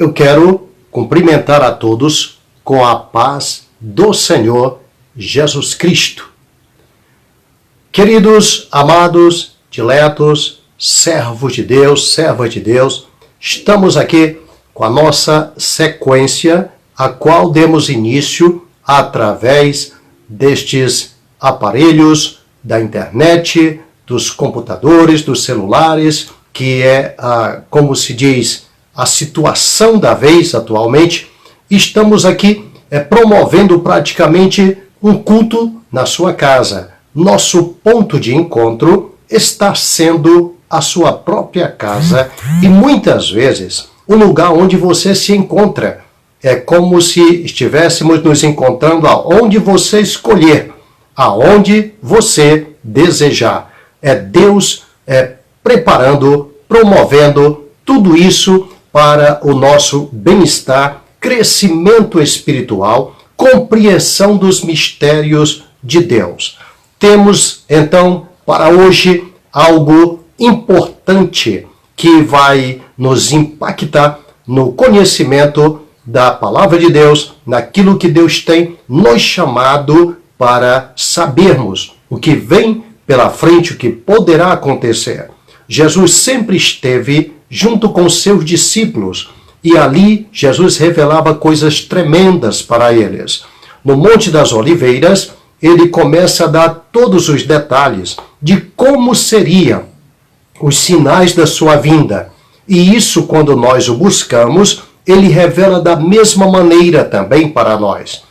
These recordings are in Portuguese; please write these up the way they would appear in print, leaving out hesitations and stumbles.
Eu quero cumprimentar a todos com a paz do Senhor Jesus Cristo. Queridos, amados, diletos, servos de Deus, servas de Deus, estamos aqui com a nossa sequência, a qual demos início através destes aparelhos da internet, dos computadores, dos celulares, que é, como se diz, a situação da vez atualmente. Estamos aqui promovendo praticamente um culto na sua casa. Nosso ponto de encontro está sendo a sua própria casa e muitas vezes o lugar onde você se encontra. É como se estivéssemos nos encontrando aonde você escolher, aonde você desejar. É Deus preparando, promovendo tudo isso para o nosso bem-estar, crescimento espiritual, compreensão dos mistérios de Deus. Temos, então, para hoje, algo importante que vai nos impactar no conhecimento da palavra de Deus, naquilo que Deus tem nos chamado para sabermos o que vem pela frente, o que poderá acontecer. Jesus sempre esteve junto com seus discípulos e ali Jesus revelava coisas tremendas para eles. No Monte das Oliveiras, ele começa a dar todos os detalhes de como seriam os sinais da sua vinda. E isso, quando nós o buscamos, ele revela da mesma maneira também para nós.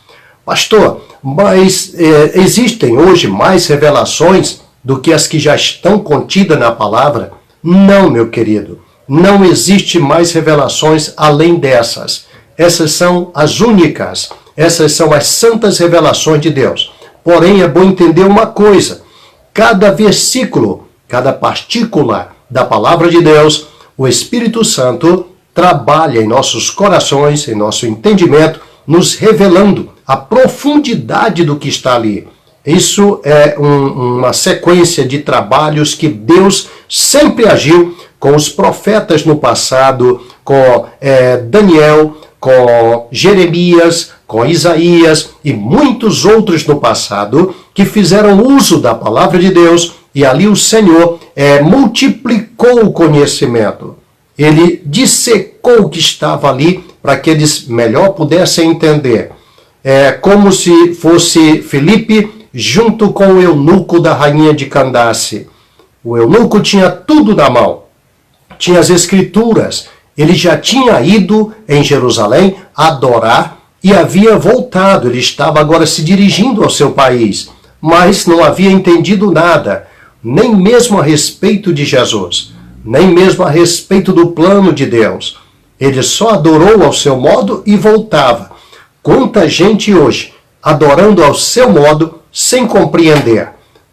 Pastor, mas existem hoje mais revelações do que as que já estão contidas na palavra? Não, meu querido. Não existe mais revelações além dessas. Essas são as únicas. Essas são as santas revelações de Deus. Porém, é bom entender uma coisa. Cada versículo, cada partícula da palavra de Deus, o Espírito Santo trabalha em nossos corações, em nosso entendimento, nos revelando a profundidade do que está ali. Isso é uma sequência de trabalhos que Deus sempre agiu com os profetas no passado, com Daniel, com Jeremias, com Isaías e muitos outros no passado que fizeram uso da palavra de Deus e ali o Senhor multiplicou o conhecimento. Ele dissecou o que estava ali para que eles melhor pudessem entender. É como se fosse Filipe junto com o eunuco da rainha de Candace. O eunuco tinha tudo na mão. Tinha as escrituras. Ele já tinha ido em Jerusalém adorar e havia voltado. Ele estava agora se dirigindo ao seu país, mas não havia entendido nada, nem mesmo a respeito de Jesus, nem mesmo a respeito do plano de Deus. Ele só adorou ao seu modo e voltava. Quanta gente hoje adorando ao seu modo sem compreender.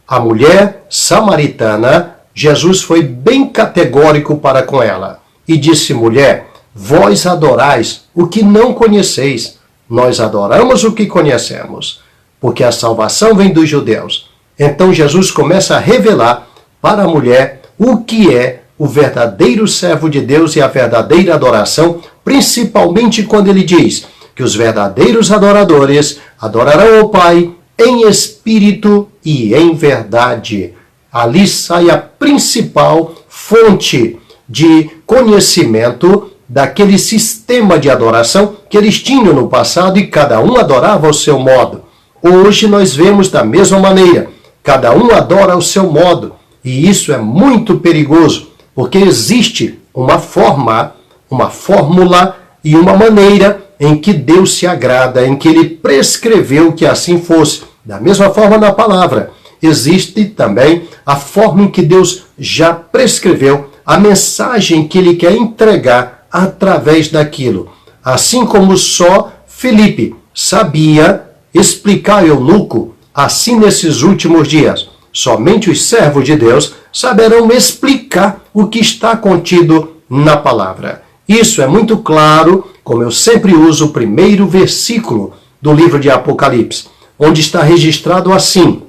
A mulher samaritana, Jesus foi bem categórico para com ela e disse: mulher, vós adorais o que não conheceis, nós adoramos o que conhecemos, porque a salvação vem dos judeus. Então Jesus começa a revelar para a mulher o que é o verdadeiro servo de Deus e a verdadeira adoração, principalmente quando ele diz que os verdadeiros adoradores adorarão o Pai em espírito e em verdade. Ali sai a principal fonte de conhecimento daquele sistema de adoração que eles tinham no passado e cada um adorava ao seu modo. Hoje nós vemos da mesma maneira. Cada um adora ao seu modo. E isso é muito perigoso, porque existe uma forma, uma fórmula e uma maneira em que Deus se agrada, em que ele prescreveu que assim fosse. Da mesma forma na palavra, existe também a forma em que Deus já prescreveu, a mensagem que ele quer entregar através daquilo. Assim como só Filipe sabia explicar ao eunuco, assim nesses últimos dias, somente os servos de Deus saberão explicar o que está contido na palavra. Isso é muito claro, como eu sempre uso o primeiro versículo do livro de Apocalipse, onde está registrado assim: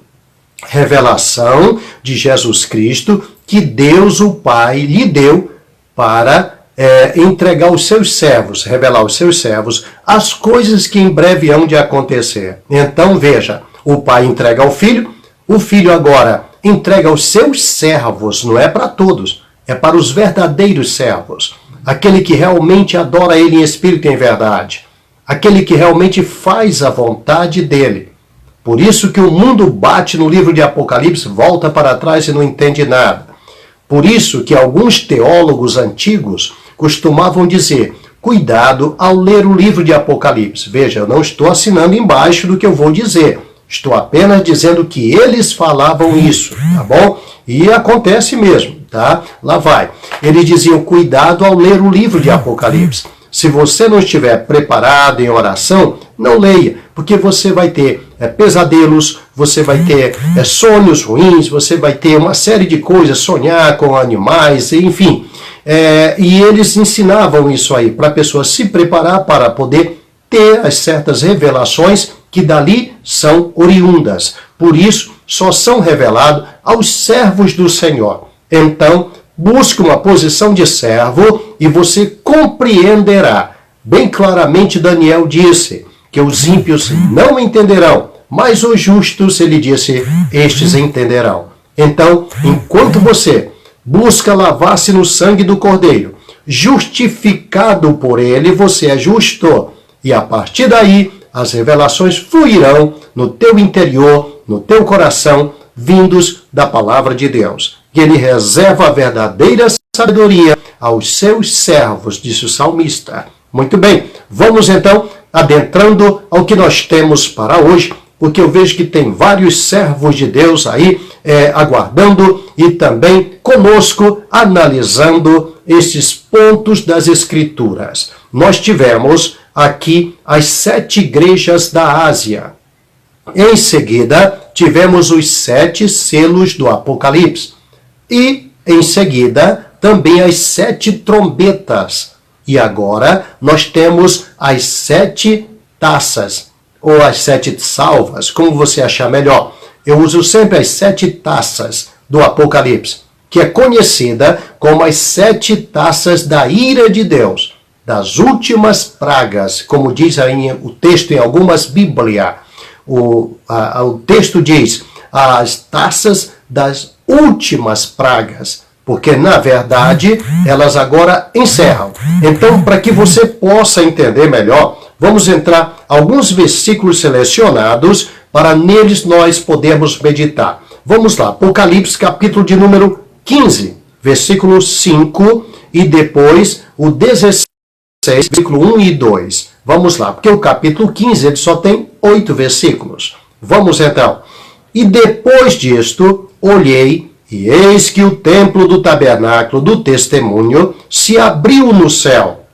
revelação de Jesus Cristo que Deus o Pai lhe deu para entregar aos seus servos, revelar aos seus servos as coisas que em breve hão de acontecer. Então veja, o pai entrega ao filho, o filho agora entrega aos seus servos, não é para todos, é para os verdadeiros servos, aquele que realmente adora ele em espírito e em verdade, aquele que realmente faz a vontade dele. Por isso que o mundo bate no livro de Apocalipse, volta para trás e não entende nada. Por isso que alguns teólogos antigos costumavam dizer, cuidado ao ler o livro de Apocalipse. Veja, eu não estou assinando embaixo do que eu vou dizer. Estou apenas dizendo que eles falavam isso, tá bom? E acontece mesmo, tá? Lá vai. Eles diziam, cuidado ao ler o livro de Apocalipse. Se você não estiver preparado em oração, não leia, porque você vai ter pesadelos, você vai ter sonhos ruins, você vai ter uma série de coisas, sonhar com animais, enfim. E eles ensinavam isso aí, para a pessoa se preparar para poder ter as certas revelações que dali são oriundas. Por isso, só são revelados aos servos do Senhor. Então, busque uma posição de servo e você compreenderá. Bem claramente Daniel disse que os ímpios não entenderão, mas os justos, ele disse, estes entenderão. Então, enquanto você busca lavar-se no sangue do Cordeiro, justificado por ele, você é justo. E a partir daí, as revelações fluirão no teu interior, no teu coração, vindos da palavra de Deus. Que ele reserva a verdadeira sabedoria aos seus servos, disse o salmista. Muito bem, vamos então adentrando ao que nós temos para hoje, porque eu vejo que tem vários servos de Deus aí aguardando e também conosco analisando esses pontos das Escrituras. Nós tivemos aqui as 7 igrejas da Ásia. Em seguida, tivemos os 7 selos do Apocalipse. E, em seguida, também as 7 trombetas. E agora, nós temos as 7 taças, ou as 7 salvas, como você achar melhor. Eu uso sempre as 7 taças do Apocalipse, que é conhecida como as 7 taças da ira de Deus, das últimas pragas, como diz aí o texto em algumas Bíblias. O texto diz as taças das últimas pragas, porque na verdade elas agora encerram. Então, para que você possa entender melhor, vamos entrar alguns versículos selecionados para neles nós podermos meditar. Vamos lá, Apocalipse capítulo de número 15, versículo 5 e depois o 16, versículo 1 e 2. Vamos lá, porque o capítulo 15 ele só tem 8 versículos. Vamos então. E depois disto, olhei, e eis que o templo do tabernáculo do testemunho se abriu no céu.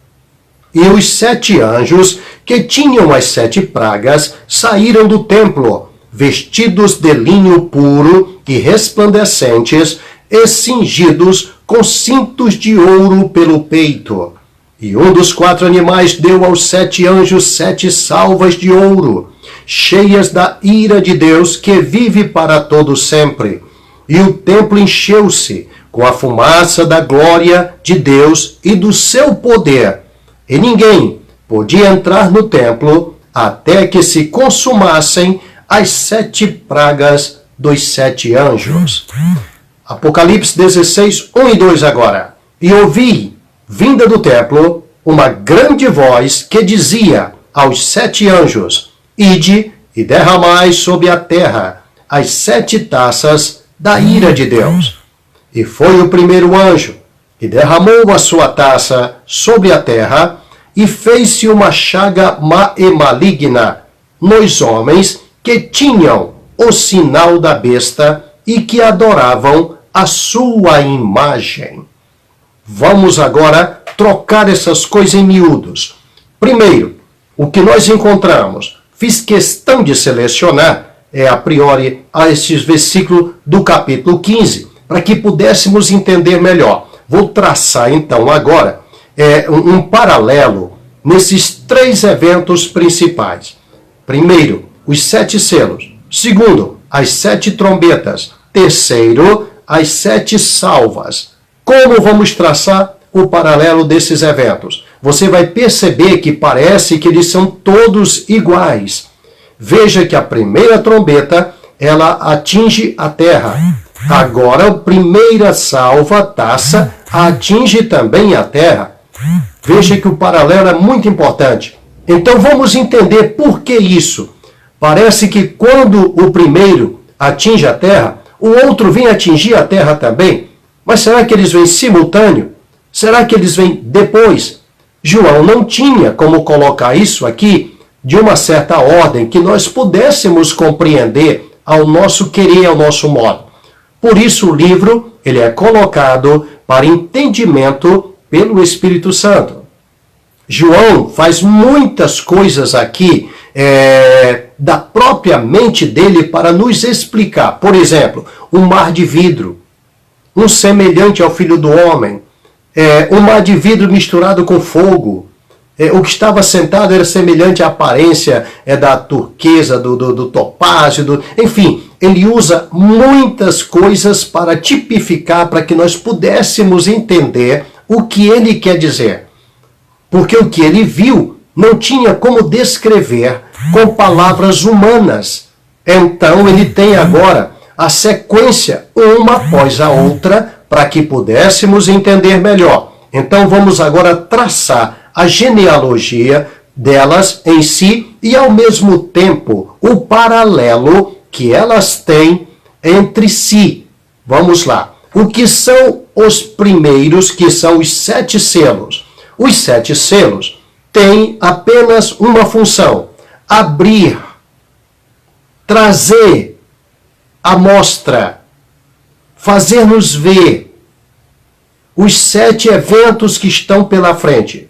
E os 7 anjos, que tinham as 7 pragas, saíram do templo, vestidos de linho puro e resplandecentes, e cingidos com cintos de ouro pelo peito. E um dos 4 animais deu aos 7 anjos 7 salvas de ouro, cheias da ira de Deus, que vive para todo sempre. E o templo encheu-se com a fumaça da glória de Deus e do seu poder. E ninguém podia entrar no templo até que se consumassem as 7 pragas dos 7 anjos. Apocalipse 16, 1 e 2 agora. E ouvi, vinda do templo, uma grande voz que dizia aos 7 anjos, ide e derramai sobre a terra as 7 taças da ira de Deus. E foi o primeiro anjo, e derramou a sua taça sobre a terra, e fez-se uma chaga má e maligna nos homens que tinham o sinal da besta e que adoravam a sua imagem. Vamos agora trocar essas coisas em miúdos. Primeiro, o que nós encontramos, fiz questão de selecionar, a priori, a esses versículos do capítulo 15, para que pudéssemos entender melhor. Vou traçar então agora um paralelo nesses 3 eventos principais. Primeiro, os 7 selos. Segundo, as 7 trombetas. Terceiro, as 7 salvas. Como vamos traçar o paralelo desses eventos. Você vai perceber que parece que eles são todos iguais. Veja que a primeira trombeta, ela atinge a terra. Agora, a primeira salva, taça, atinge também a terra. Veja que o paralelo é muito importante. Então vamos entender por que isso. Parece que quando o primeiro atinge a terra, o outro vem atingir a terra também. Mas será que eles vêm simultâneo? Será que eles vêm depois? João não tinha como colocar isso aqui de uma certa ordem que nós pudéssemos compreender ao nosso querer, ao nosso modo. Por isso o livro ele é colocado para entendimento pelo Espírito Santo. João faz muitas coisas aqui da própria mente dele para nos explicar. Por exemplo, um mar de vidro, um semelhante ao Filho do Homem, um mar de vidro misturado com fogo. O que estava sentado era semelhante à aparência da turquesa, do topázio, enfim, ele usa muitas coisas para tipificar, para que nós pudéssemos entender o que ele quer dizer. Porque o que ele viu não tinha como descrever com palavras humanas. Então ele tem agora a sequência, uma após a outra, para que pudéssemos entender melhor. Então vamos agora traçar a genealogia delas em si e, ao mesmo tempo, o paralelo que elas têm entre si. Vamos lá. O que são os primeiros, que são os 7 selos? Os 7 selos têm apenas uma função: abrir, trazer a mostra, fazer-nos ver os 7 eventos que estão pela frente,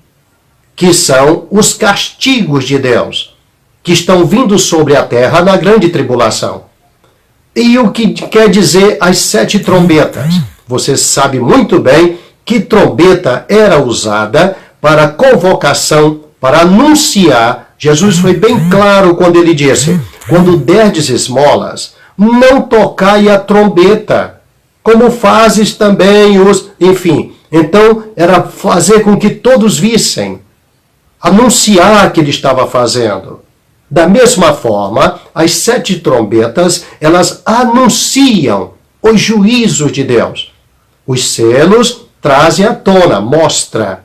que são os castigos de Deus, que estão vindo sobre a terra na grande tribulação. E o que quer dizer as 7 trombetas? Você sabe muito bem que trombeta era usada para convocação, para anunciar. Jesus foi bem claro quando ele disse: quando derdes esmolas, não tocai a trombeta, como fazes também os... Enfim, então era fazer com que todos vissem, anunciar que ele estava fazendo. Da mesma forma, as 7 trombetas, elas anunciam os juízos de Deus. Os selos trazem à tona, mostra,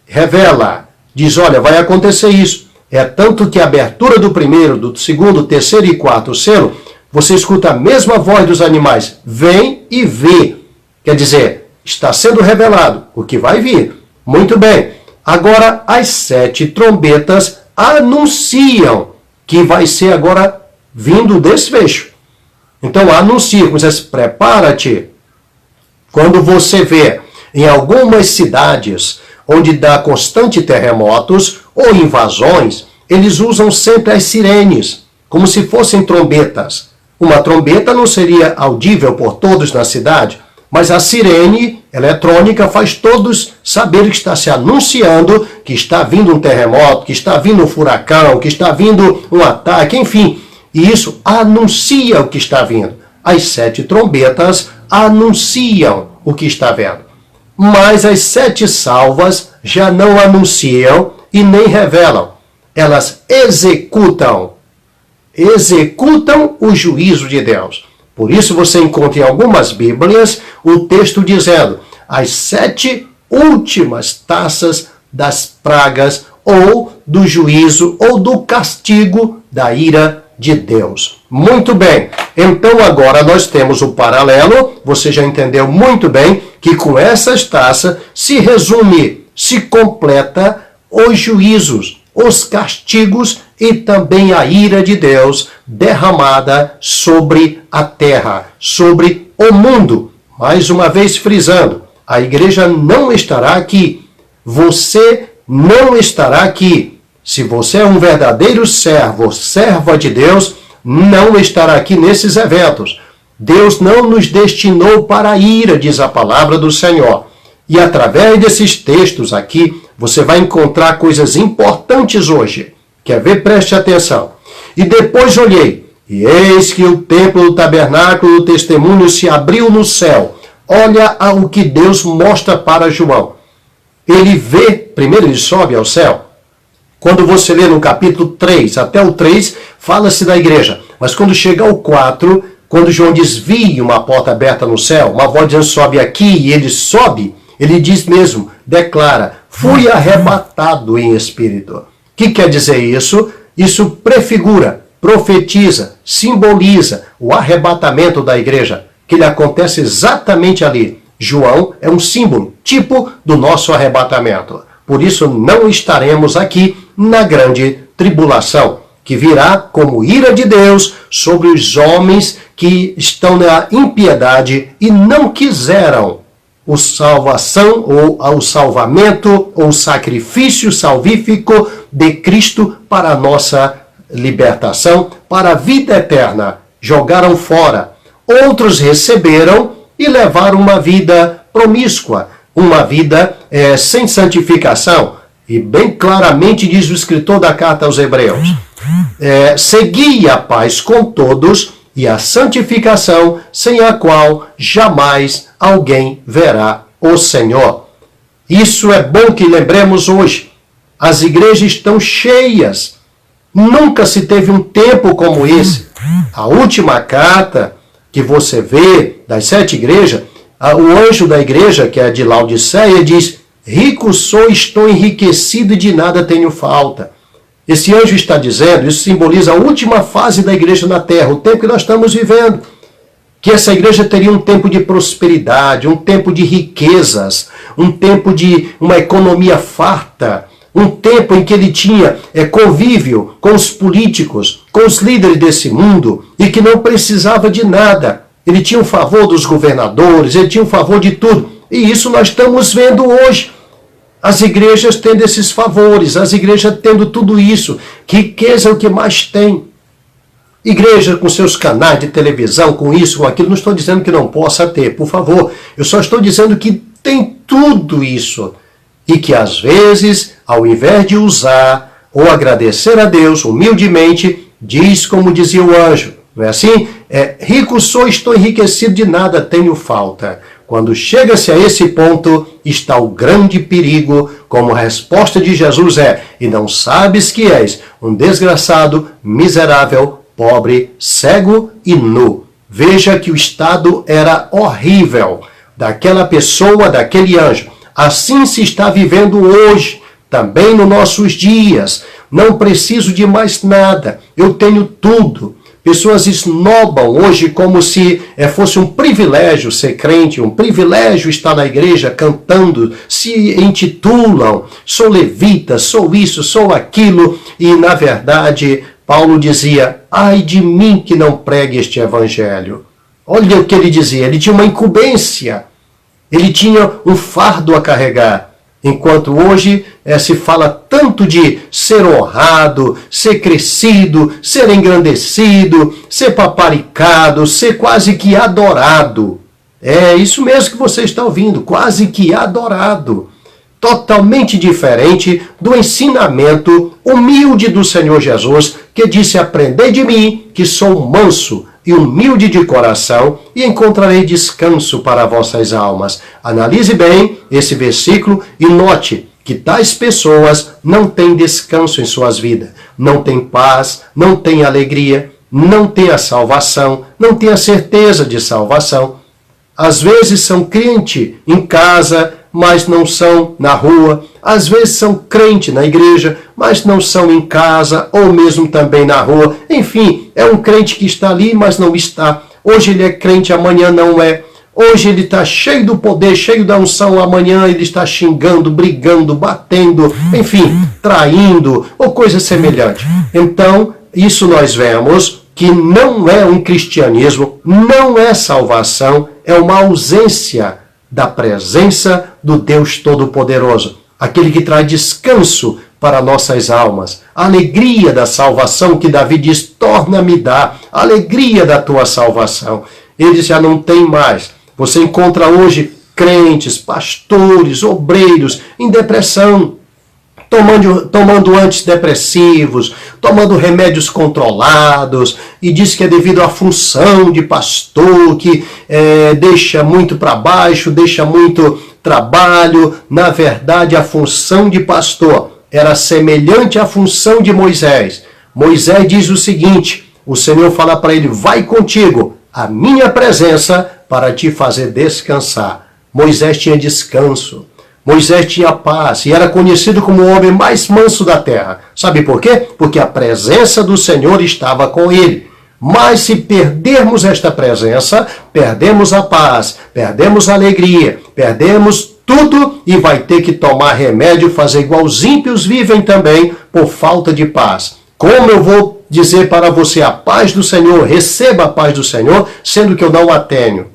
revela, diz: olha, vai acontecer isso. É tanto que a abertura do primeiro, do segundo, terceiro e quarto selo, você escuta a mesma voz dos animais: vem e vê. Quer dizer, está sendo revelado o que vai vir. Muito bem. Agora, as 7 trombetas anunciam que vai ser agora vindo o desfecho. Então, anuncia, como diz: prepara-te. Quando você vê em algumas cidades onde dá constante terremotos ou invasões, eles usam sempre as sirenes, como se fossem trombetas. Uma trombeta não seria audível por todos na cidade, mas a sirene eletrônica faz todos saberem que está se anunciando que está vindo um terremoto, que está vindo um furacão, que está vindo um ataque, enfim. E isso anuncia o que está vindo. As 7 trombetas anunciam o que está vendo. Mas as 7 salvas já não anunciam e nem revelam. Elas executam o juízo de Deus. Por isso você encontra em algumas Bíblias o texto dizendo: as 7 últimas taças das pragas, ou do juízo, ou do castigo da ira de Deus. Muito bem. Então agora nós temos o paralelo. Você já entendeu muito bem que com essas taças se resume, se completa os juízos, os castigos e também a ira de Deus derramada sobre a terra, sobre o mundo. Mais uma vez frisando, a igreja não estará aqui. Você não estará aqui. Se você é um verdadeiro servo, serva de Deus, não estará aqui nesses eventos. Deus não nos destinou para a ira, diz a palavra do Senhor. E através desses textos aqui, você vai encontrar coisas importantes hoje. Quer ver? Preste atenção. E depois olhei, e eis que o templo do tabernáculo do testemunho se abriu no céu. Olha o que Deus mostra para João. ele vê, primeiro ele sobe ao céu. Quando você lê no capítulo 3, até o 3, fala-se da igreja. Mas quando chega ao 4, quando João desvia uma porta aberta no céu, uma voz dizendo sobe aqui, e ele sobe, ele diz mesmo, declara, fui arrebatado em espírito. O que quer dizer isso? Isso prefigura, profetiza, simboliza o arrebatamento da igreja, que ele acontece exatamente ali. João é um símbolo, tipo do nosso arrebatamento. Por isso não estaremos aqui na grande tribulação, que virá como ira de Deus sobre os homens que estão na impiedade e não quiseram a salvação ou o salvamento ou o sacrifício salvífico de Cristo para a nossa libertação, para a vida eterna. Jogaram fora. Outros receberam e levaram uma vida promíscua, uma vida sem santificação. E bem claramente diz o escritor da carta aos Hebreus, segui a paz com todos e a santificação, sem a qual jamais alguém verá o Senhor. Isso é bom que lembremos hoje. As igrejas estão cheias. Nunca se teve um tempo como esse. A última carta que você vê das 7 igrejas, o anjo da igreja, que é de Laodiceia, diz, rico sou, estou enriquecido e de nada tenho falta. Esse anjo está dizendo, isso simboliza a última fase da igreja na terra, o tempo que nós estamos vivendo. Que essa igreja teria um tempo de prosperidade, um tempo de riquezas, um tempo de uma economia farta, um tempo em que ele tinha convívio com os políticos, com os líderes desse mundo, e que não precisava de nada. Ele tinha o favor dos governadores, ele tinha o favor de tudo. E isso nós estamos vendo hoje. As igrejas tendo esses favores, as igrejas tendo tudo isso. Riqueza é o que mais tem. Igreja com seus canais de televisão, com isso, com aquilo, não estou dizendo que não possa ter, por favor. Eu só estou dizendo que tem tudo isso. E que às vezes, ao invés de usar ou agradecer a Deus humildemente, diz como dizia o anjo. Não é assim? Rico sou, estou enriquecido, de nada tenho falta. Quando chega-se a esse ponto, está o grande perigo, como a resposta de Jesus e não sabes que és um desgraçado, miserável, pobre, cego e nu. Veja que o estado era horrível daquela pessoa, daquele anjo. Assim se está vivendo hoje, também nos nossos dias. Não preciso de mais nada, eu tenho tudo. Pessoas esnobam hoje como se fosse um privilégio ser crente, um privilégio estar na igreja cantando, se intitulam, sou levita, sou isso, sou aquilo, e na verdade Paulo dizia, ai de mim que não pregue este evangelho. Olha o que ele dizia, ele tinha uma incumbência, ele tinha um fardo a carregar. Enquanto hoje se fala tanto de ser honrado, ser crescido, ser engrandecido, ser paparicado, ser quase que adorado. É isso mesmo que você está ouvindo, quase que adorado. Totalmente diferente do ensinamento humilde do Senhor Jesus, que disse, aprendei de mim, que sou manso e humilde de coração, e encontrarei descanso para vossas almas. Analise bem esse versículo e note que tais pessoas não têm descanso em suas vidas, não têm paz, não têm alegria, não têm a salvação, não têm a certeza de salvação. Às vezes são crente em casa, mas não são na rua. Às vezes são crente na igreja, mas não são em casa ou mesmo também na rua. Enfim, é um crente que está ali, mas não está. Hoje ele é crente, amanhã não é. Hoje ele está cheio do poder, cheio da unção, amanhã ele está xingando, brigando, batendo, enfim, traindo ou coisa semelhante. Então, isso nós vemos que não é um cristianismo, não é salvação, é uma ausência da presença do Deus Todo-Poderoso, aquele que traz descanso para nossas almas, a alegria da salvação que Davi diz, torna-me dar, a alegria da tua salvação. Eles já não têm mais. Você encontra hoje crentes, pastores, obreiros em depressão, tomando antidepressivos, tomando remédios controlados, e diz que é devido à função de pastor, que deixa muito para baixo, deixa muito trabalho. Na verdade, a função de pastor era semelhante à função de Moisés. Moisés diz o seguinte, o Senhor fala para ele, vai contigo a minha presença para te fazer descansar. Moisés tinha descanso. Moisés tinha paz e era conhecido como o homem mais manso da terra. Sabe por quê? Porque a presença do Senhor estava com ele. Mas se perdermos esta presença, perdemos a paz, perdemos a alegria, perdemos tudo e vai ter que tomar remédio, fazer igual os ímpios vivem também por falta de paz. Como eu vou dizer para você a paz do Senhor, receba a paz do Senhor, sendo que eu não a tenho?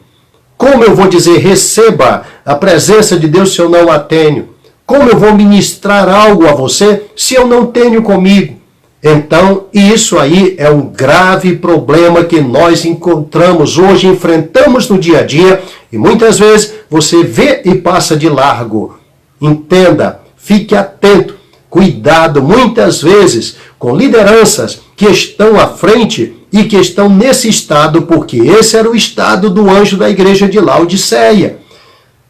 Como eu vou dizer, receba a presença de Deus se eu não a tenho? Como eu vou ministrar algo a você se eu não tenho comigo? Então, isso aí é um grave problema que nós encontramos hoje, enfrentamos no dia a dia, e muitas vezes você vê e passa de largo. Entenda, fique atento, cuidado, muitas vezes, com lideranças que estão à frente e que estão nesse estado, porque esse era o estado do anjo da igreja de Laodiceia.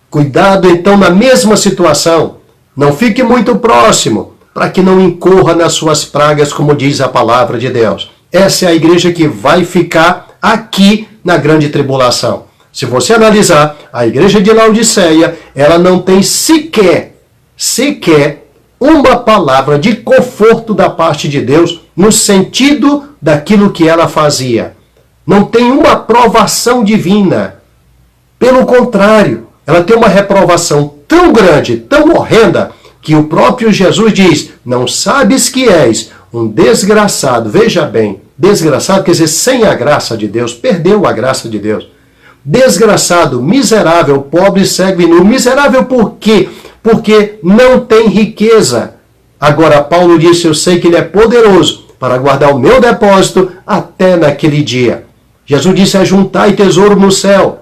Cuidado, então, na mesma situação. Não fique muito próximo, para que não incorra nas suas pragas, como diz a palavra de Deus. Essa é a igreja que vai ficar aqui na grande tribulação. Se você analisar, a igreja de Laodiceia, ela não tem sequer uma palavra de conforto da parte de Deus no sentido daquilo que ela fazia. Não tem uma aprovação divina. Pelo contrário, ela tem uma reprovação tão grande, tão horrenda, que o próprio Jesus diz, não sabes que és um desgraçado. Veja bem, desgraçado quer dizer sem a graça de Deus, perdeu a graça de Deus. Desgraçado, miserável, pobre, cego e nu. Miserável por quê? Porque não tem riqueza. Agora, Paulo disse, eu sei que ele é poderoso para guardar o meu depósito até naquele dia. Jesus disse, ajuntai tesouro no céu.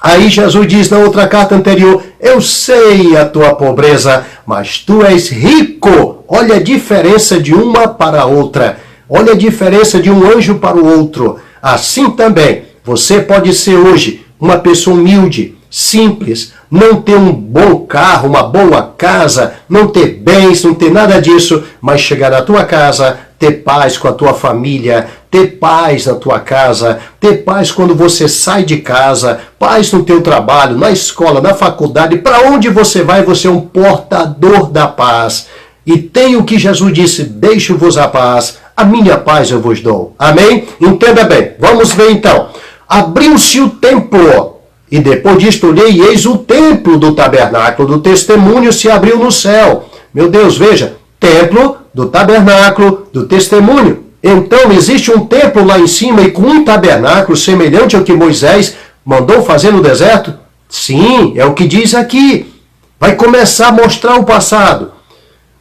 Aí Jesus diz na outra carta anterior, eu sei a tua pobreza, mas tu és rico. Olha a diferença de uma para a outra. Olha a diferença de um anjo para o outro. Assim também, você pode ser hoje uma pessoa humilde, simples, não ter um bom carro, uma boa casa, não ter bens, não ter nada disso, mas chegar na tua casa, ter paz com a tua família, ter paz na tua casa, ter paz quando você sai de casa, paz no teu trabalho, na escola, na faculdade, para onde você vai, você é um portador da paz. E tem o que Jesus disse, deixo-vos a paz, a minha paz eu vos dou. Amém? Entenda bem, vamos ver então. Abriu-se o templo, e depois disto olhei, e eis o templo do tabernáculo do testemunho se abriu no céu. Meu Deus, veja, templo do tabernáculo do testemunho. Então existe um templo lá em cima e com um tabernáculo semelhante ao que Moisés mandou fazer no deserto? Sim, é o que diz aqui. Vai começar a mostrar o passado.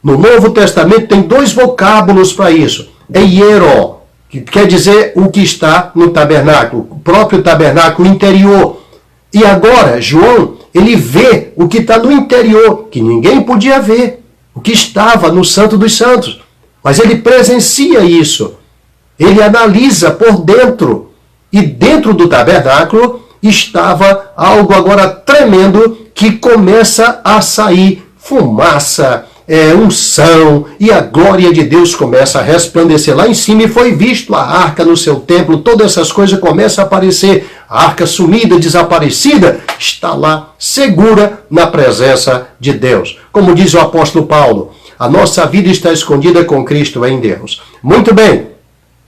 No Novo Testamento tem dois vocábulos para isso. É hiero, que quer dizer o que está no tabernáculo, o próprio tabernáculo interior. E agora, João, ele vê o que está no interior, que ninguém podia ver, o que estava no Santo dos Santos. Mas ele presencia isso. Ele analisa por dentro. E dentro do tabernáculo estava algo agora tremendo que começa a sair fumaça, unção, e a glória de Deus começa a resplandecer lá em cima, e foi visto a arca no seu templo, todas essas coisas começam a aparecer, a arca sumida, desaparecida, está lá, segura na presença de Deus. Como diz o apóstolo Paulo, a nossa vida está escondida com Cristo em Deus. Muito bem,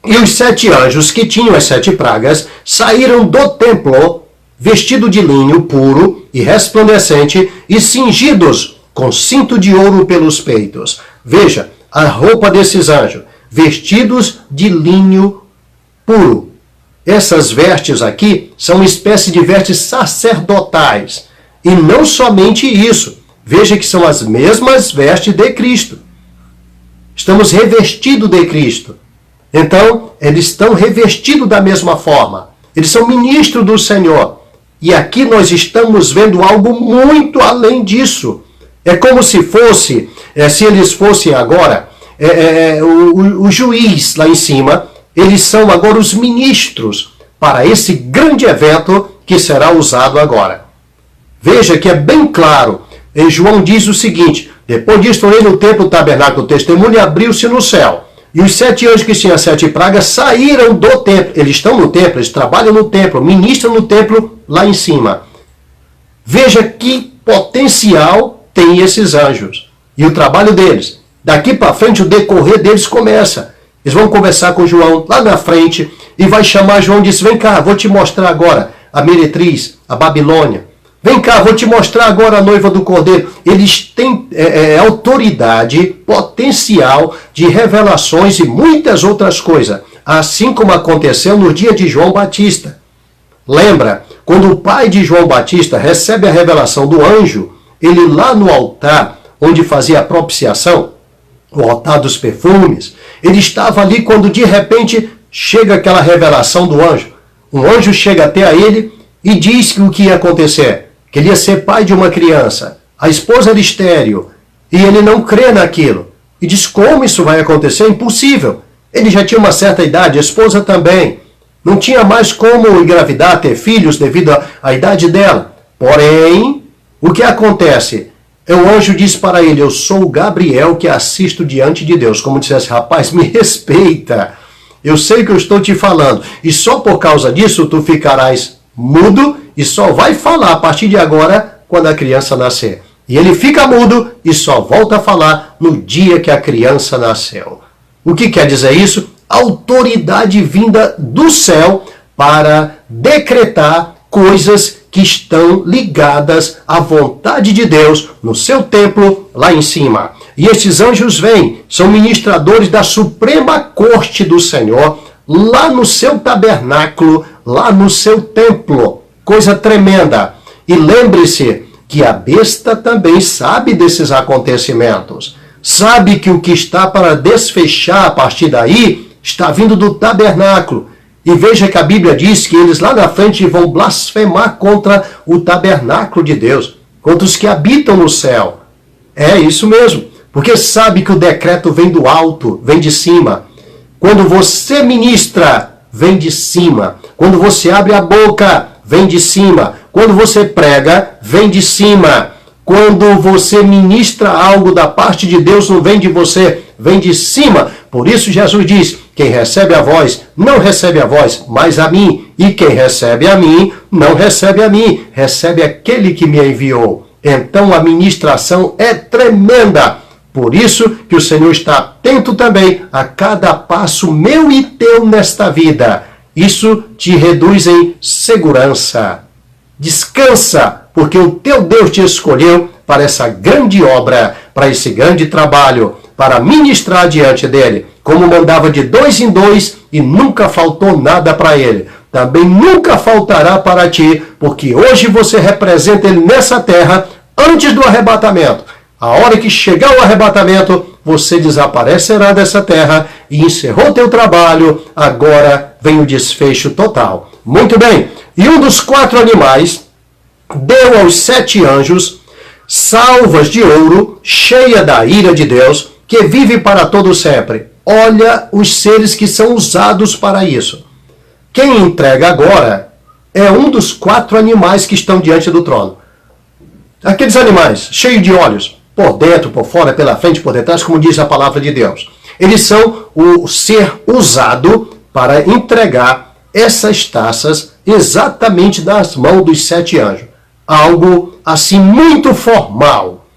e os 7 anjos que tinham as 7 pragas saíram do templo, vestido de linho puro e resplandecente, e cingidos com cinto de ouro pelos peitos. Veja, a roupa desses anjos, vestidos de linho puro. Essas vestes aqui são uma espécie de vestes sacerdotais. E não somente isso. Veja que são as mesmas vestes de Cristo. Estamos revestidos de Cristo. Então, eles estão revestidos da mesma forma. Eles são ministros do Senhor. E aqui nós estamos vendo algo muito além disso. É como se fosse Se eles fossem agora o juiz lá em cima, eles são agora os ministros para esse grande evento que será usado agora. Veja que é bem claro. João diz o seguinte: depois disto olhei no templo do tabernáculo do testemunho e abriu-se no céu. E os 7 anjos que tinham 7 pragas saíram do templo. Eles estão no templo, eles trabalham no templo, ministram no templo lá em cima. Veja que potencial tem esses anjos e o trabalho deles. Daqui para frente, o decorrer deles começa. Eles vão conversar com João lá na frente e vai chamar João e diz: vem cá, vou te mostrar agora a meretriz, a Babilônia. Vem cá, vou te mostrar agora a noiva do Cordeiro. Eles têm autoridade, potencial de revelações e muitas outras coisas. Assim como aconteceu no dia de João Batista. Lembra, quando o pai de João Batista recebe a revelação do anjo, ele lá no altar, onde fazia a propiciação, o altar dos perfumes, ele estava ali quando de repente chega aquela revelação do anjo. Um anjo chega até a ele e diz que o que ia acontecer. Que ele ia ser pai de uma criança. A esposa era estéril. E ele não crê naquilo. E diz: como isso vai acontecer? É impossível. Ele já tinha uma certa idade, a esposa também. Não tinha mais como engravidar, ter filhos devido à idade dela. Porém, o que acontece? O anjo diz para ele: eu sou o Gabriel que assisto diante de Deus. Como dissesse: rapaz, me respeita. Eu sei que eu estou te falando. E só por causa disso tu ficarás mudo e só vai falar a partir de agora quando a criança nascer. E ele fica mudo e só volta a falar no dia que a criança nasceu. O que quer dizer isso? Autoridade vinda do céu para decretar coisas que estão ligadas à vontade de Deus no seu templo lá em cima. E esses anjos vêm, são ministradores da suprema corte do Senhor, lá no seu tabernáculo, lá no seu templo. Coisa tremenda. E lembre-se que a besta também sabe desses acontecimentos. Sabe que o que está para desfechar a partir daí está vindo do tabernáculo. E veja que a Bíblia diz que eles lá na frente vão blasfemar contra o tabernáculo de Deus, contra os que habitam no céu. É isso mesmo, porque sabe que o decreto vem do alto, vem de cima. Quando você ministra, vem de cima. Quando você abre a boca, vem de cima. Quando você prega, vem de cima. Quando você ministra algo da parte de Deus, não vem de você, vem de cima. Por isso Jesus diz: quem recebe a voz, não recebe a voz, mas a mim. E quem recebe a mim, não recebe a mim, recebe aquele que me enviou. Então a ministração é tremenda. Por isso que o Senhor está atento também a cada passo meu e teu nesta vida. Isso te reduz em segurança. Descansa, porque o teu Deus te escolheu para essa grande obra, para esse grande trabalho, para ministrar diante dele, como mandava de 2 em 2 e nunca faltou nada para ele. Também nunca faltará para ti, porque hoje você representa ele nessa terra antes do arrebatamento. A hora que chegar o arrebatamento, você desaparecerá dessa terra e encerrou teu trabalho. Agora vem o desfecho total. Muito bem. E um dos 4 animais deu aos 7 anjos salvas de ouro, cheia da ira de Deus, que vive para todo sempre. Olha os seres que são usados para isso. Quem entrega agora é um dos 4 animais que estão diante do trono. Aqueles animais cheios de olhos, por dentro, por fora, pela frente, por detrás, como diz a palavra de Deus. Eles são o ser usado para entregar essas taças exatamente nas mãos dos 7 anjos. Algo assim muito formal,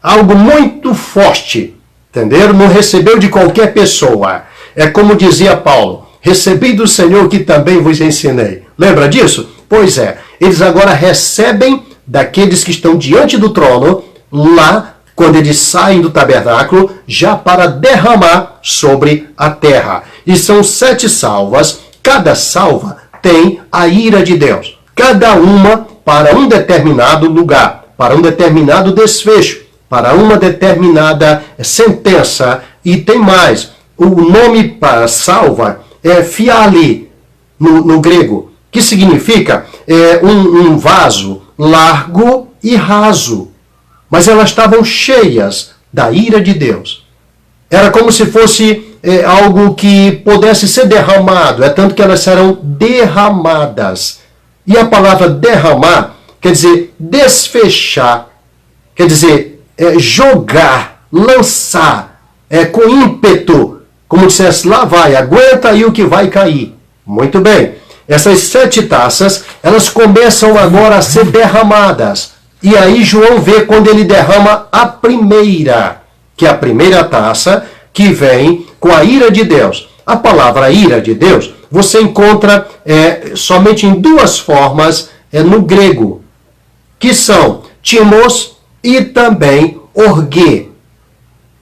algo muito forte, entenderam? Não recebeu de qualquer pessoa. É como dizia Paulo: recebi do Senhor que também vos ensinei. Lembra disso? Pois é, eles agora recebem daqueles que estão diante do trono, lá, quando eles saem do tabernáculo, já para derramar sobre a terra. E são 7 salvas, cada salva tem a ira de Deus. Cada uma para um determinado lugar, para um determinado desfecho, para uma determinada sentença. E tem mais, o nome para salva é fiali, no grego, que significa um vaso largo e raso. Mas elas estavam cheias, da ira de Deus. Era como se fosse algo que pudesse ser derramado, é tanto que elas serão derramadas. E a palavra derramar quer dizer desfechar, quer dizer jogar, lançar, com ímpeto, como dissesse, lá vai, aguenta aí o que vai cair. Muito bem, essas 7 taças, elas começam agora a ser derramadas. E aí João vê quando ele derrama a primeira, que é a primeira taça, que vem com a ira de Deus. A palavra ira de Deus, você encontra somente em 2 formas no grego, que são timos e também orgue.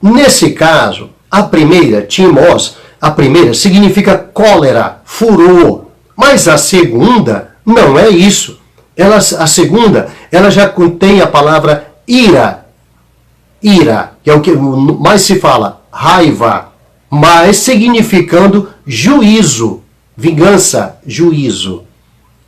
Nesse caso, a primeira, timos, a primeira significa cólera, furor, mas a segunda não é isso. A segunda, ela já contém a palavra ira, que é o que mais se fala, raiva, mas significando juízo, vingança, juízo.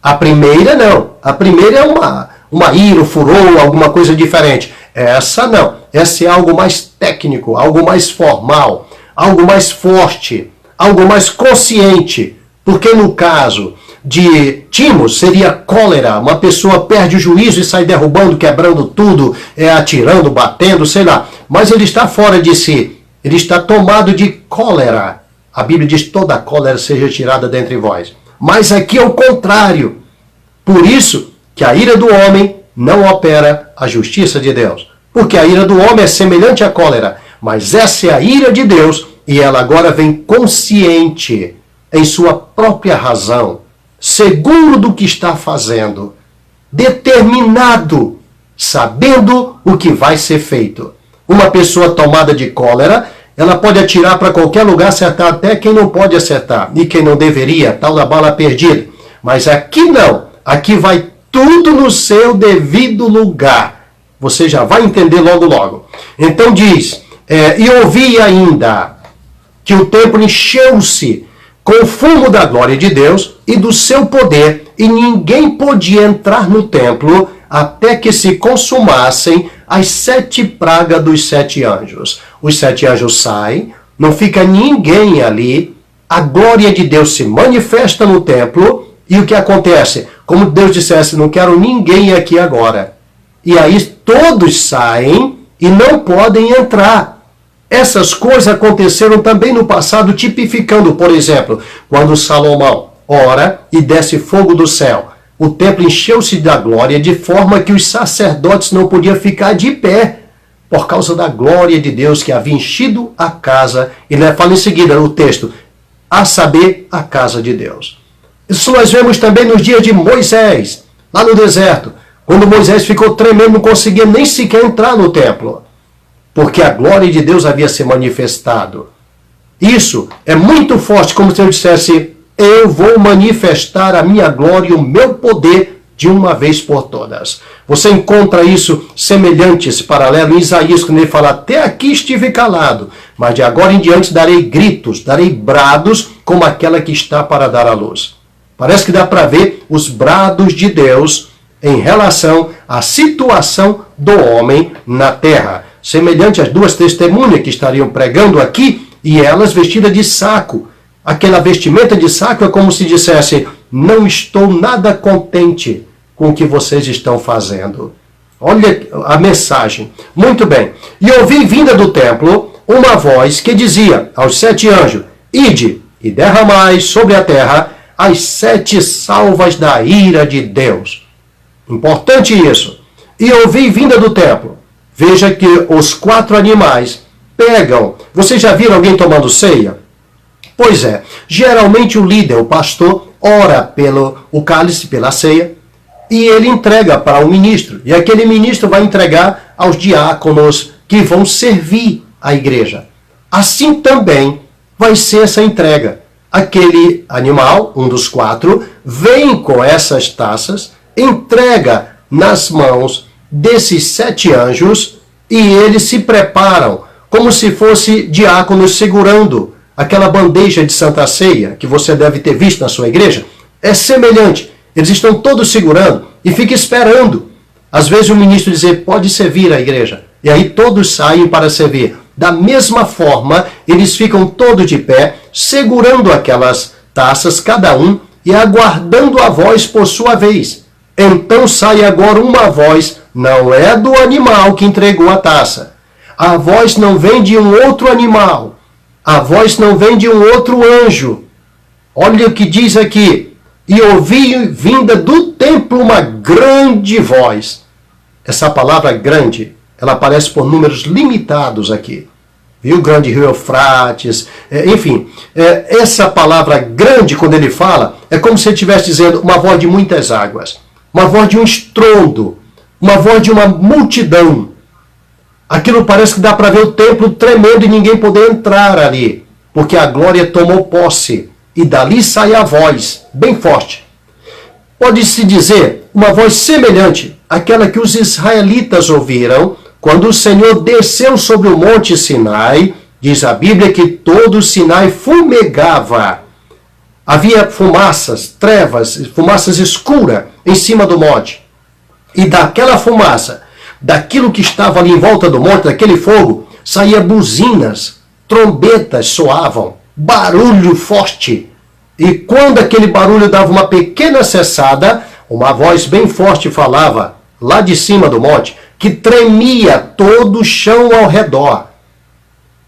A primeira não, a primeira é uma ira, furor, alguma coisa diferente. Essa não, essa é algo mais técnico, algo mais formal, algo mais forte, algo mais consciente, porque no caso de timos seria cólera, uma pessoa perde o juízo e sai derrubando, quebrando tudo, atirando, batendo, sei lá, mas ele está fora de si, ele está tomado de cólera. A Bíblia diz: toda cólera seja tirada dentre vós. Mas aqui é o contrário. Por isso que a ira do homem não opera a justiça de Deus. Porque a ira do homem é semelhante à cólera, mas essa é a ira de Deus, e ela agora vem consciente em sua própria razão, seguro do que está fazendo, determinado, sabendo o que vai ser feito. Uma pessoa tomada de cólera, ela pode atirar para qualquer lugar, acertar até quem não pode acertar, e quem não deveria, tal da bala perdida. Mas aqui não, aqui vai tudo no seu devido lugar. Você já vai entender logo logo. Então diz, e ouvi ainda que o templo encheu-se com o fumo da glória de Deus e do seu poder, e ninguém podia entrar no templo até que se consumassem as 7 pragas dos 7 anjos. Os 7 anjos saem, não fica ninguém ali, a glória de Deus se manifesta no templo, e o que acontece? Como Deus dissesse: não quero ninguém aqui agora. E aí todos saem e não podem entrar. Essas coisas aconteceram também no passado, tipificando, por exemplo, quando Salomão ora e desce fogo do céu. O templo encheu-se da glória de forma que os sacerdotes não podiam ficar de pé por causa da glória de Deus que havia enchido a casa. E fala em seguida o texto, a saber, a casa de Deus. Isso nós vemos também nos dias de Moisés, lá no deserto, quando Moisés ficou tremendo, não conseguia nem sequer entrar no templo, porque a glória de Deus havia se manifestado. Isso é muito forte, como se eu dissesse: eu vou manifestar a minha glória e o meu poder de uma vez por todas. Você encontra isso semelhante, esse paralelo, em Isaías, quando ele fala: até aqui estive calado, mas de agora em diante darei gritos, darei brados, como aquela que está para dar à luz. Parece que dá para ver os brados de Deus em relação à situação do homem na terra. Semelhante às 2 testemunhas que estariam pregando aqui, e elas vestidas de saco. Aquela vestimenta de saco é como se dissesse: não estou nada contente com o que vocês estão fazendo. Olha a mensagem. Muito bem. E ouvi vinda do templo uma voz que dizia aos 7 anjos: ide e derramai sobre a terra as 7 salvas da ira de Deus. Importante isso. E ouvi vinda do templo. Veja que os 4 animais pegam. Vocês já viram alguém tomando ceia? Pois é, geralmente o líder, o pastor, ora pelo cálice, pela ceia, e ele entrega para o ministro. E aquele ministro vai entregar aos diáconos que vão servir a igreja. Assim também vai ser essa entrega. Aquele animal, um dos 4, vem com essas taças, entrega nas mãos desses 7 anjos, e eles se preparam como se fosse diáconos segurando aquela bandeja de Santa Ceia que você deve ter visto na sua igreja. É semelhante. Eles estão todos segurando e ficam esperando. Às vezes o ministro dizer: pode servir a igreja. E aí todos saem para servir. Da mesma forma, eles ficam todos de pé, segurando aquelas taças, cada um, e aguardando a voz por sua vez. Então sai agora uma voz, não é do animal que entregou a taça. A voz não vem de um outro animal. A voz não vem de um outro anjo. Olha o que diz aqui. E ouvi vinda do templo uma grande voz. Essa palavra grande, ela aparece por números limitados aqui. Viu? Grande rio Eufrates, enfim. Essa palavra grande, quando ele fala, é como se ele estivesse dizendo uma voz de muitas águas. Uma voz de um estrondo. Uma voz de uma multidão. Aquilo parece que dá para ver o templo tremendo e ninguém poder entrar ali. Porque a glória tomou posse. E dali sai a voz, bem forte. Pode-se dizer uma voz semelhante àquela que os israelitas ouviram quando o Senhor desceu sobre o monte Sinai. Diz a Bíblia que todo o Sinai fumegava. Havia fumaças, trevas, fumaças escuras em cima do monte. E daquela fumaça, daquilo que estava ali em volta do monte, daquele fogo, saía buzinas, trombetas soavam, barulho forte. E quando aquele barulho dava uma pequena cessada, uma voz bem forte falava, lá de cima do monte, que tremia todo o chão ao redor.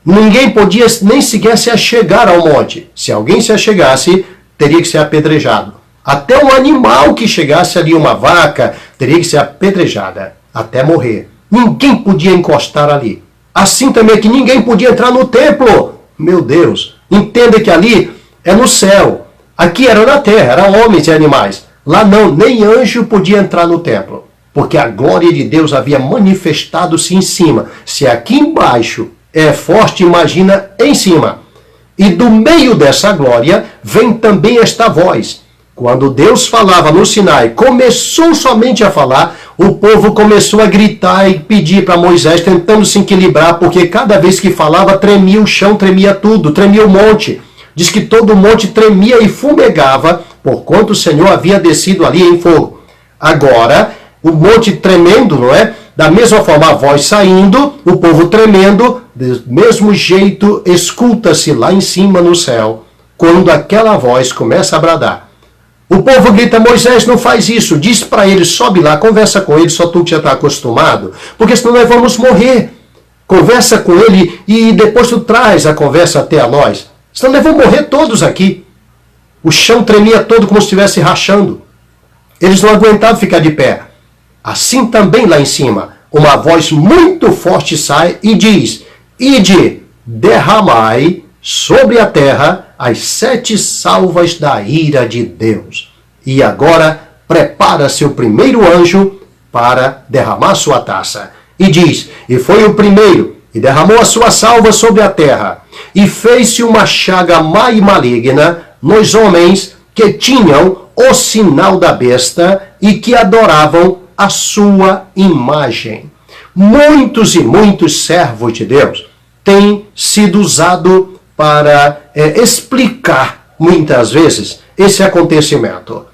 Ninguém podia nem sequer se achegar ao monte. Se alguém se achegasse, teria que ser apedrejado. Até um animal que chegasse ali, uma vaca, teria que ser apedrejada, até morrer. Ninguém podia encostar ali. Assim também que ninguém podia entrar no templo. Meu Deus, entenda que ali é no céu. Aqui era na terra, eram homens e animais. Lá não, nem anjo podia entrar no templo. Porque a glória de Deus havia manifestado-se em cima. Se aqui embaixo é forte, imagina em cima. E do meio dessa glória vem também esta voz. Quando Deus falava no Sinai, começou somente a falar, o povo começou a gritar e pedir para Moisés, tentando se equilibrar, porque cada vez que falava, tremia o chão, tremia tudo, tremia o monte. Diz que todo o monte tremia e fumegava, porquanto o Senhor havia descido ali em fogo. Agora, o monte tremendo, não é? Da mesma forma, a voz saindo, o povo tremendo, do mesmo jeito, escuta-se lá em cima no céu, quando aquela voz começa a bradar. O povo grita, Moisés, não faz isso, diz para ele, sobe lá, conversa com ele, só tu que já está acostumado, porque senão nós vamos morrer. Conversa com ele e depois tu traz a conversa até a nós. Senão nós vamos morrer todos aqui. O chão tremia todo como se estivesse rachando. Eles não aguentavam ficar de pé. Assim também lá em cima, uma voz muito forte sai e diz, ide, derramai sobre a terra as 7 salvas da ira de Deus. E agora prepara-se o primeiro anjo para derramar sua taça. E diz, e foi o primeiro, e derramou a sua salva sobre a terra, e fez-se uma chaga má e maligna nos homens que tinham o sinal da besta e que adoravam a sua imagem. Muitos e muitos servos de Deus têm sido usados para explicar, muitas vezes, esse acontecimento.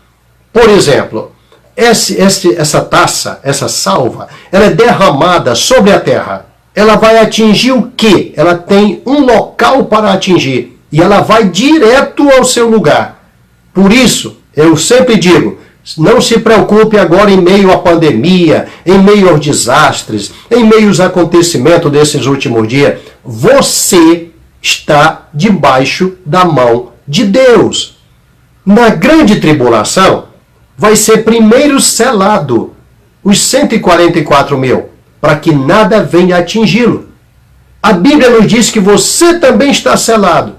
Por exemplo, essa taça, essa salva, ela é derramada sobre a terra. Ela vai atingir o quê? Ela tem um local para atingir. E ela vai direto ao seu lugar. Por isso, eu sempre digo, não se preocupe agora em meio à pandemia, em meio aos desastres, em meio aos acontecimentos desses últimos dias. Você está debaixo da mão de Deus. Na grande tribulação, vai ser primeiro selado os 144 mil, para que nada venha atingi-lo. A Bíblia nos diz que você também está selado,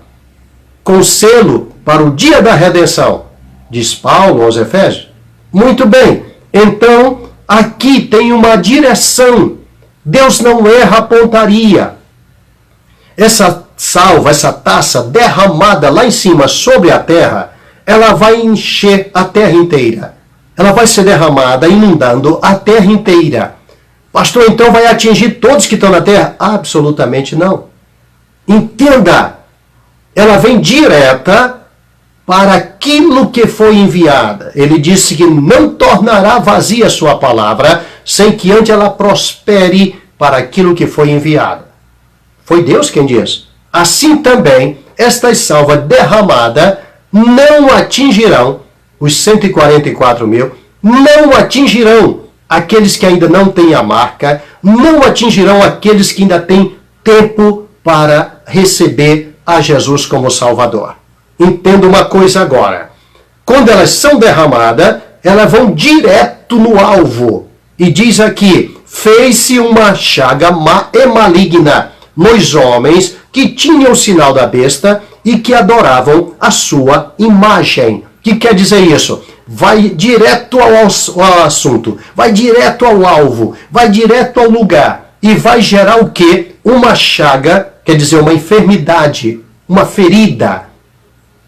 com selo para o dia da redenção, diz Paulo aos Efésios. Muito bem, então aqui tem uma direção. Deus não erra a pontaria. Essa salva, essa taça derramada lá em cima sobre a terra, ela vai encher a terra inteira. Ela vai ser derramada, inundando a terra inteira. Pastor, então vai atingir todos que estão na terra? Absolutamente não. Entenda, ela vem direta para aquilo que foi enviada. Ele disse que não tornará vazia a sua palavra, sem que antes ela prospere para aquilo que foi enviado. Foi Deus quem diz. Assim também, estas salvas derramadas não atingirão os 144 mil, não atingirão aqueles que ainda não têm a marca, não atingirão aqueles que ainda têm tempo para receber a Jesus como Salvador. Entenda uma coisa agora. Quando elas são derramadas, elas vão direto no alvo. E diz aqui, fez-se uma chaga má e maligna nos homens que tinham o sinal da besta e que adoravam a sua imagem. O que quer dizer isso? Vai direto ao assunto, vai direto ao alvo, vai direto ao lugar e vai gerar o quê? Uma chaga, quer dizer, uma enfermidade, uma ferida,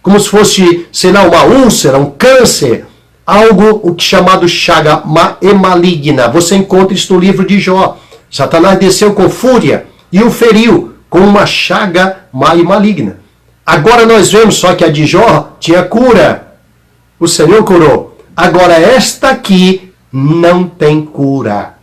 como se fosse, sei lá, uma úlcera, um câncer, algo o que chamado chaga má e maligna. Você encontra isso no livro de Jó. Satanás desceu com fúria e o feriu com uma chaga má e maligna. Agora nós vemos só que a de Jó tinha cura. O Senhor curou. Agora esta aqui não tem cura.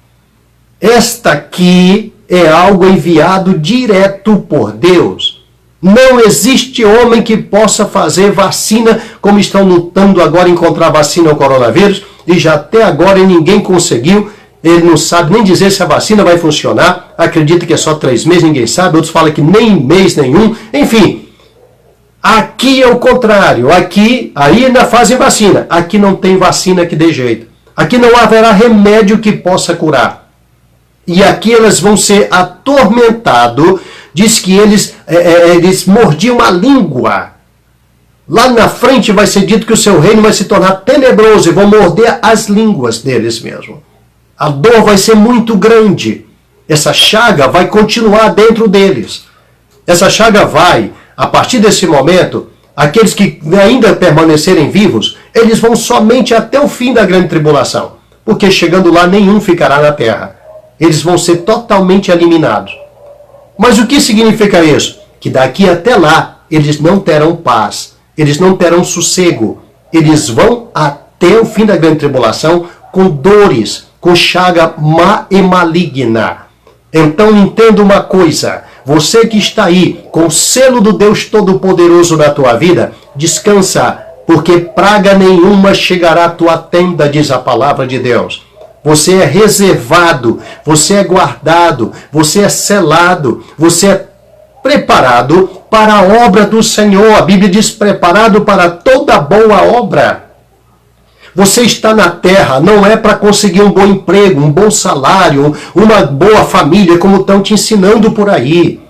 Esta aqui é algo enviado direto por Deus. Não existe homem que possa fazer vacina, como estão lutando agora encontrar vacina ao coronavírus, e já até agora ninguém conseguiu. Ele não sabe nem dizer se a vacina vai funcionar. Acredita que é só 3 meses, ninguém sabe. Outros falam que nem mês nenhum. Enfim, aqui é o contrário. Aqui, aí ainda fazem vacina. Aqui não tem vacina que dê jeito. Aqui não haverá remédio que possa curar. E aqui elas vão ser atormentados. Diz que eles mordiam a língua. Lá na frente vai ser dito que o seu reino vai se tornar tenebroso e vão morder as línguas deles mesmo. A dor vai ser muito grande. Essa chaga vai continuar dentro deles. Essa chaga vai, a partir desse momento, aqueles que ainda permanecerem vivos, eles vão somente até o fim da grande tribulação. Porque chegando lá, nenhum ficará na terra. Eles vão ser totalmente eliminados. Mas o que significa isso? Que daqui até lá, eles não terão paz. Eles não terão sossego. Eles vão até o fim da grande tribulação com dores, com chaga má e maligna. Então entenda uma coisa. Você que está aí com o selo do Deus Todo-Poderoso na tua vida, descansa, porque praga nenhuma chegará à tua tenda, diz a palavra de Deus. Você é reservado, você é guardado, você é selado, você é preparado para a obra do Senhor. A Bíblia diz preparado para toda boa obra. Você está na terra, não é para conseguir um bom emprego, um bom salário, uma boa família, como estão te ensinando por aí.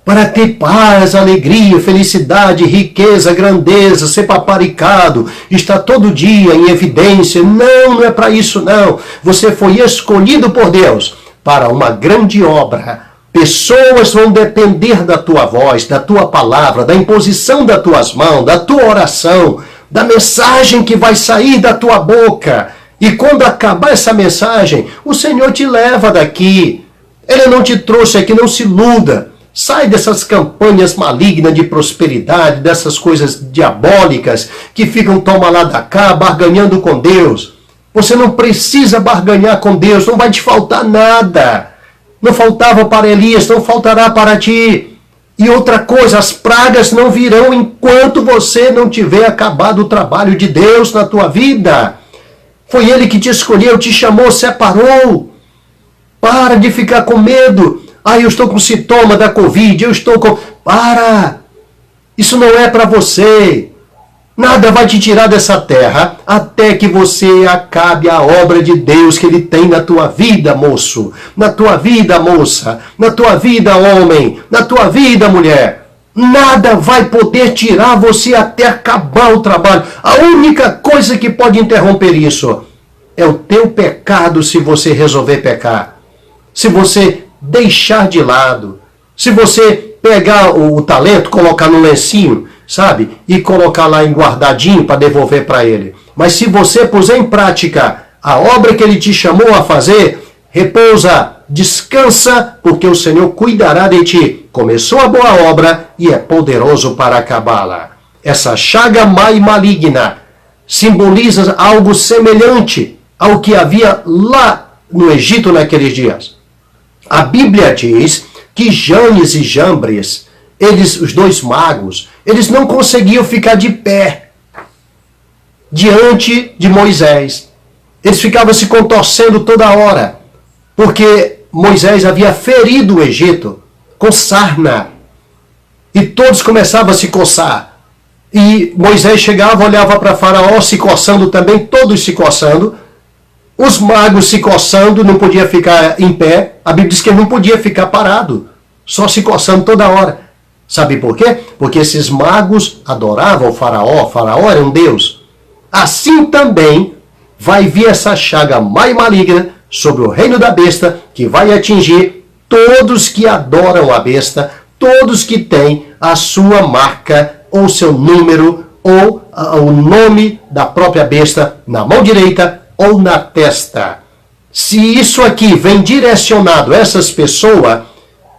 Para ter paz, alegria, felicidade, riqueza, grandeza, ser paparicado, estar todo dia em evidência. Não, não é para isso não. Você foi escolhido por Deus para uma grande obra. Pessoas vão depender da tua voz, da tua palavra, da imposição das tuas mãos, da tua oração, da mensagem que vai sair da tua boca. E quando acabar essa mensagem, o Senhor te leva daqui. Ele não te trouxe aqui, não se iluda. Sai dessas campanhas malignas de prosperidade, dessas coisas diabólicas que ficam toma lá da cá, barganhando com Deus. Você não precisa barganhar com Deus, não vai te faltar nada. Não faltava para Elias, não faltará para ti. E outra coisa, as pragas não virão enquanto você não tiver acabado o trabalho de Deus na tua vida. Foi Ele que te escolheu, te chamou, separou. Para de ficar com medo. Ah, eu estou com sintoma da Covid, eu estou com... Para! Isso não é para você. Nada vai te tirar dessa terra até que você acabe a obra de Deus que Ele tem na tua vida, moço. Na tua vida, moça. Na tua vida, homem. Na tua vida, mulher. Nada vai poder tirar você até acabar o trabalho. A única coisa que pode interromper isso é o teu pecado se você resolver pecar. Se você deixar de lado. Se você pegar o talento, colocar no lencinho, sabe? E colocar lá guardadinho para devolver para ele. Mas se você puser em prática a obra que ele te chamou a fazer, repousa, descansa, porque o Senhor cuidará de ti. Começou a boa obra e é poderoso para acabá-la. Essa chaga má e maligna simboliza algo semelhante ao que havia lá no Egito naqueles dias. A Bíblia diz que Janes e Jambres, os dois magos, eles não conseguiam ficar de pé diante de Moisés. Eles ficavam se contorcendo toda hora, porque Moisés havia ferido o Egito com sarna. E todos começavam a se coçar. E Moisés chegava, olhava para Faraó, se coçando também, todos se coçando. Os magos se coçando, não podia ficar em pé. A Bíblia diz que ele não podia ficar parado, só se coçando toda hora. Sabe por quê? Porque esses magos adoravam o Faraó. O Faraó era um deus. Assim também vai vir essa chaga mais maligna sobre o reino da besta, que vai atingir todos que adoram a besta, todos que têm a sua marca, ou seu número, ou o nome da própria besta na mão direita ou na testa. Se isso aqui vem direcionado a essas pessoas,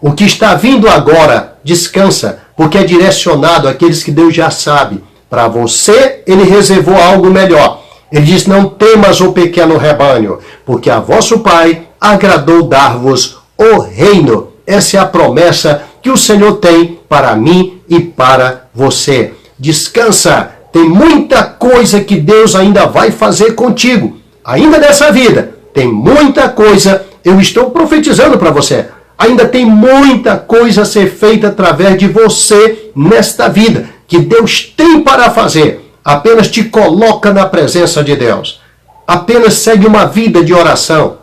o que está vindo agora, descansa, porque é direcionado àqueles que Deus já sabe. Para você, ele reservou algo melhor. Ele diz, não temas o pequeno rebanho, porque a vosso Pai agradou dar-vos o reino. Essa é a promessa que o Senhor tem para mim e para você. Descansa, tem muita coisa que Deus ainda vai fazer contigo. Ainda nessa vida, tem muita coisa, eu estou profetizando para você. Ainda tem muita coisa a ser feita através de você nesta vida, que Deus tem para fazer. Apenas te coloca na presença de Deus. Apenas segue uma vida de oração,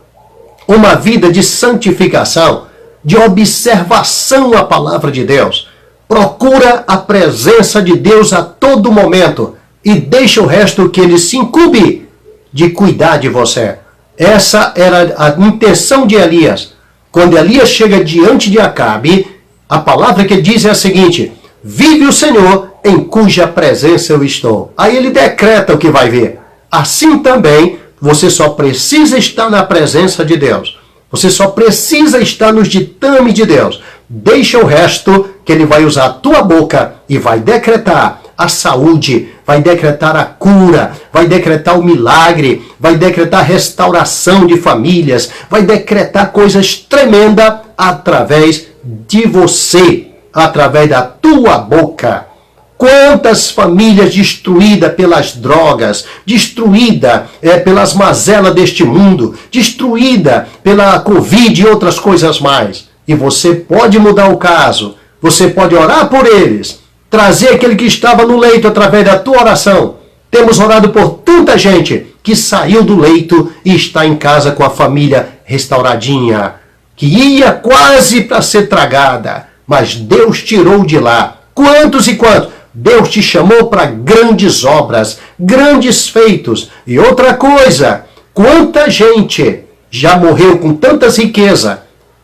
uma vida de santificação, de observação à palavra de Deus. Procura a presença de Deus a todo momento e deixa o resto que ele se incumbe de cuidar de você. Essa era a intenção de Elias. Quando Elias chega diante de Acabe, a palavra que ele diz é a seguinte: vive o Senhor em cuja presença eu estou. Aí ele decreta o que vai vir. Assim também, você só precisa estar na presença de Deus. Você só precisa estar nos ditames de Deus. Deixa o resto que ele vai usar a tua boca e vai decretar a saúde, vai decretar a cura, vai decretar o milagre, vai decretar a restauração de famílias, vai decretar coisas tremendas através de você, através da tua boca. Quantas famílias destruídas pelas drogas, destruída pelas mazelas deste mundo, destruída pela Covid e outras coisas mais. E você pode mudar o caso, você pode orar por eles, trazer aquele que estava no leito através da tua oração. Temos orado por tanta gente que saiu do leito e está em casa com a família restauradinha, que ia quase para ser tragada, mas Deus tirou de lá. Quantos e quantos? Deus te chamou para grandes obras, grandes feitos. E outra coisa, quanta gente já morreu com tantas riquezas,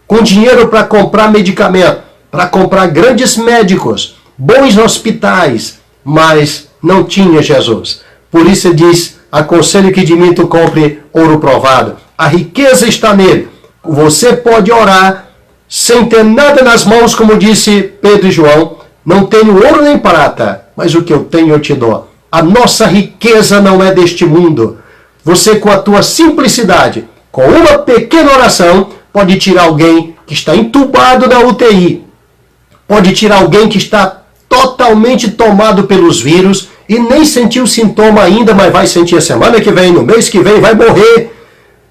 com dinheiro para comprar medicamento, para comprar grandes médicos, bons hospitais, mas não tinha Jesus. Por isso ele diz, aconselho que de mim tu compre ouro provado. A riqueza está nele. Você pode orar sem ter nada nas mãos, como disse Pedro e João. Não tenho ouro nem prata, mas o que eu tenho eu te dou. A nossa riqueza não é deste mundo. Você, com a tua simplicidade, com uma pequena oração, pode tirar alguém que está entubado na UTI. Pode tirar alguém que está totalmente tomado pelos vírus e nem sentiu sintoma ainda, mas vai sentir a semana que vem, no mês que vem, vai morrer.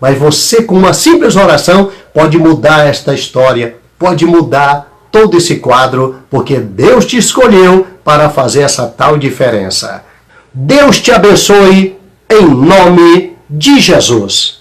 Mas você, com uma simples oração, pode mudar esta história, pode mudar todo esse quadro, porque Deus te escolheu para fazer essa tal diferença. Deus te abençoe em nome de Jesus.